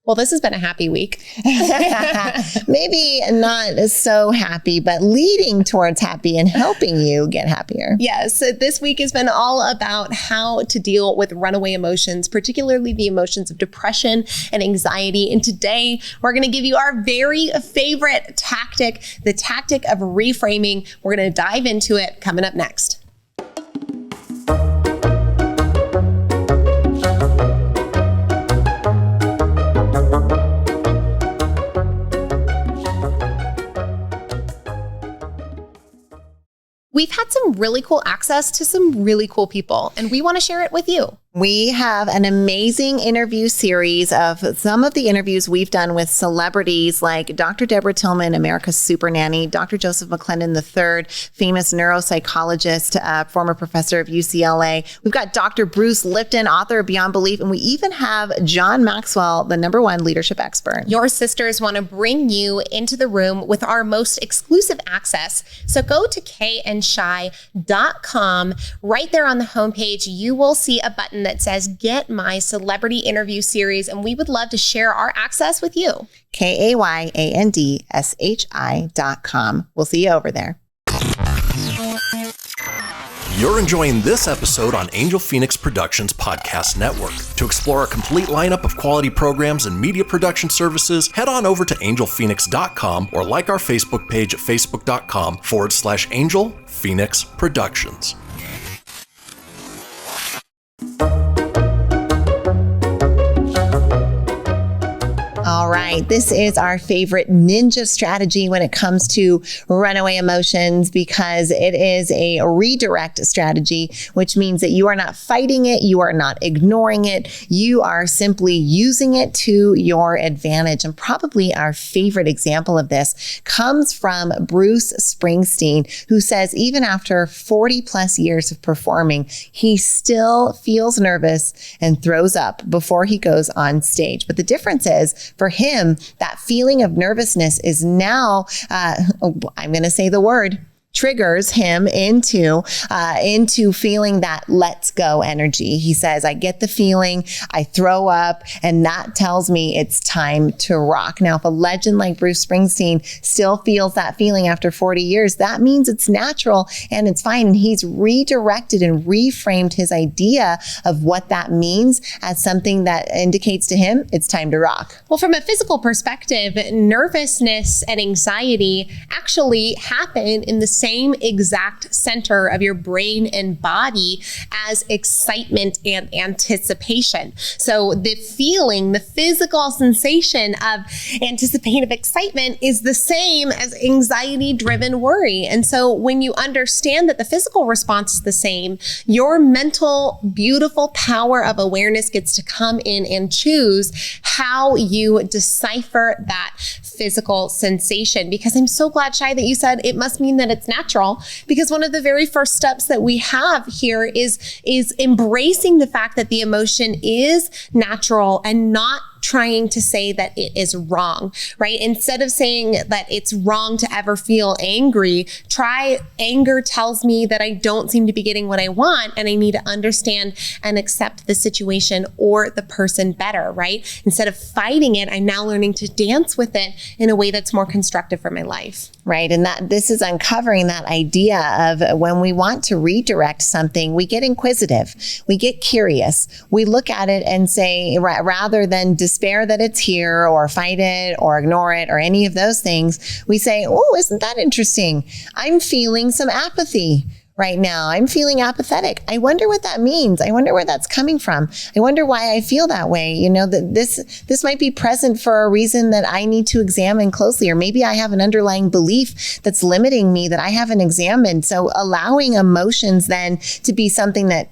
Well, this has been a happy week. Maybe not so happy, but leading towards happy and helping you get happier. Yes. So this week has been all about how to deal with runaway emotions, particularly the emotions of depression and anxiety. And today we're going to give you our very favorite tactic, the tactic of reframing. We're going to dive into it coming up next. We've had some really cool access to some really cool people, and we want to share it with you. We have an amazing interview series of some of the interviews we've done with celebrities like Dr. Deborah Tillman, America's Super Nanny, Dr. Joseph McClendon III, famous neuropsychologist, former professor of UCLA. We've got Dr. Bruce Lipton, author of Beyond Belief, and we even have John Maxwell, the #1 leadership expert. Your sisters want to bring you into the room with our most exclusive access. So go to kayandshai.com. Right there on the homepage, you will see a button that says Get My Celebrity Interview Series, and we would love to share our access with you. KAYANDSHI.com. We'll see you over there. You're enjoying this episode on Angel Phoenix Productions Podcast Network. To explore a complete lineup of quality programs and media production services, head on over to angelphoenix.com or like our Facebook page at facebook.com/Angel Phoenix Productions. All right, this is our favorite ninja strategy when it comes to runaway emotions because it is a redirect strategy, which means that you are not fighting it, you are not ignoring it, you are simply using it to your advantage. And probably our favorite example of this comes from Bruce Springsteen, who says even after 40 plus years of performing, he still feels nervous and throws up before he goes on stage. But the difference is, for him, that feeling of nervousness is now, I'm going to say the word, triggers him into feeling that let's go energy. He says, I get the feeling, I throw up, and that tells me it's time to rock. Now, if a legend like Bruce Springsteen still feels that feeling after 40 years, that means it's natural and it's fine. And he's redirected and reframed his idea of what that means as something that indicates to him it's time to rock. Well, from a physical perspective, nervousness and anxiety actually happen in the same exact center of your brain and body as excitement and anticipation. So the feeling, the physical sensation of anticipative excitement is the same as anxiety-driven worry. And so when you understand that the physical response is the same, your mental, beautiful power of awareness gets to come in and choose how you decipher that physical sensation. Because I'm so glad, Shai, that you said it must mean that it's natural, because one of the very first steps that we have here is embracing the fact that the emotion is natural and not trying to say that it is wrong, right? Instead of saying that it's wrong to ever feel angry, try anger tells me that I don't seem to be getting what I want and I need to understand and accept the situation or the person better, right? Instead of fighting it, I'm now learning to dance with it in a way that's more constructive for my life. Right. And that this is uncovering that idea of when we want to redirect something, we get inquisitive, we get curious, we look at it and say, rather than despair that it's here or fight it or ignore it or any of those things, we say, oh, isn't that interesting? I'm feeling some apathy right now. I'm feeling apathetic. I wonder what that means. I wonder where that's coming from. I wonder why I feel that way. You know, that this might be present for a reason that I need to examine closely, or maybe I have an underlying belief that's limiting me that I haven't examined. So allowing emotions then to be something that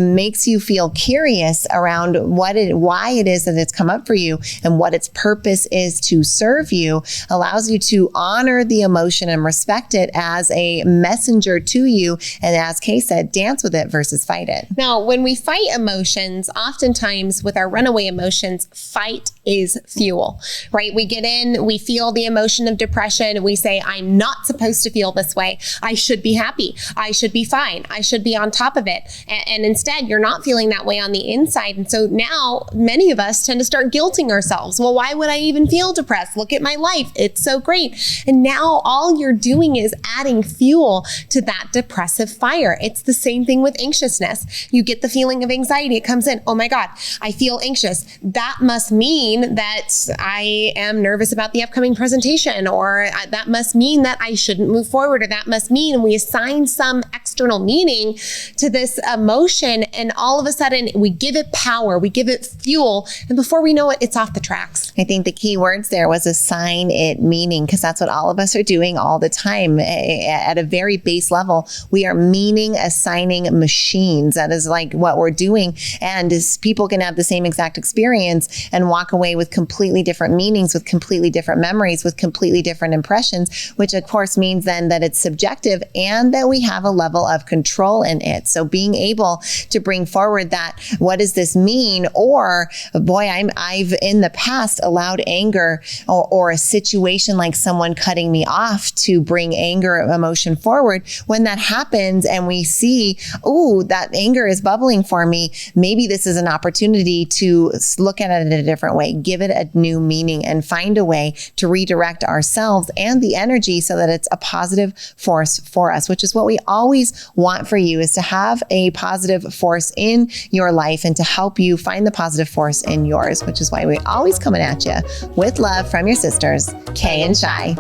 makes you feel curious around why it is that it's come up for you and what its purpose is to serve you allows you to honor the emotion and respect it as a messenger to to you. And as Kay said, dance with it versus fight it. Now, when we fight emotions, oftentimes with our runaway emotions, fight is fuel, right? We get in, we feel the emotion of depression. We say, I'm not supposed to feel this way. I should be happy. I should be fine. I should be on top of it. And instead, you're not feeling that way on the inside. And so now many of us tend to start guilting ourselves. Well, why would I even feel depressed? Look at my life. It's so great. And now all you're doing is adding fuel to that depressive fire. It's the same thing with anxiousness. You get the feeling of anxiety. It comes in. Oh my God, I feel anxious. That must mean that I am nervous about the upcoming presentation, or that must mean that I shouldn't move forward, or that must mean, we assign some external meaning to this emotion, and all of a sudden we give it power, we give it fuel, and before we know it, it's off the tracks. I think the key words there was assign it meaning, because that's what all of us are doing all the time. At a very base level, we are meaning assigning machines. That is like what we're doing. And people can have the same exact experience and walk away with completely different meanings, with completely different memories, with completely different impressions, which of course means then that it's subjective and that we have a level of control in it. So being able to bring forward that, what does this mean? Or boy, I've in the past allowed anger or a situation like someone cutting me off to bring anger emotion forward. When that happens and we see, oh, that anger is bubbling for me, maybe this is an opportunity to look at it in a different way, give it a new meaning, and find a way to redirect ourselves and the energy so that it's a positive force for us, which is what we always want for you, is to have a positive force in your life and to help you find the positive force in yours, which is why we're always coming at you with love from your sisters, Kay and Shy.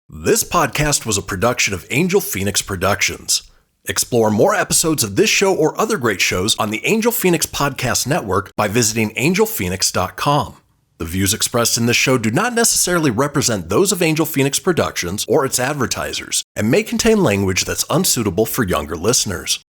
This podcast was a production of Angel Phoenix Productions. Explore more episodes of this show or other great shows on the Angel Phoenix Podcast Network by visiting angelphoenix.com. The views expressed in this show do not necessarily represent those of Angel Phoenix Productions or its advertisers, and may contain language that's unsuitable for younger listeners.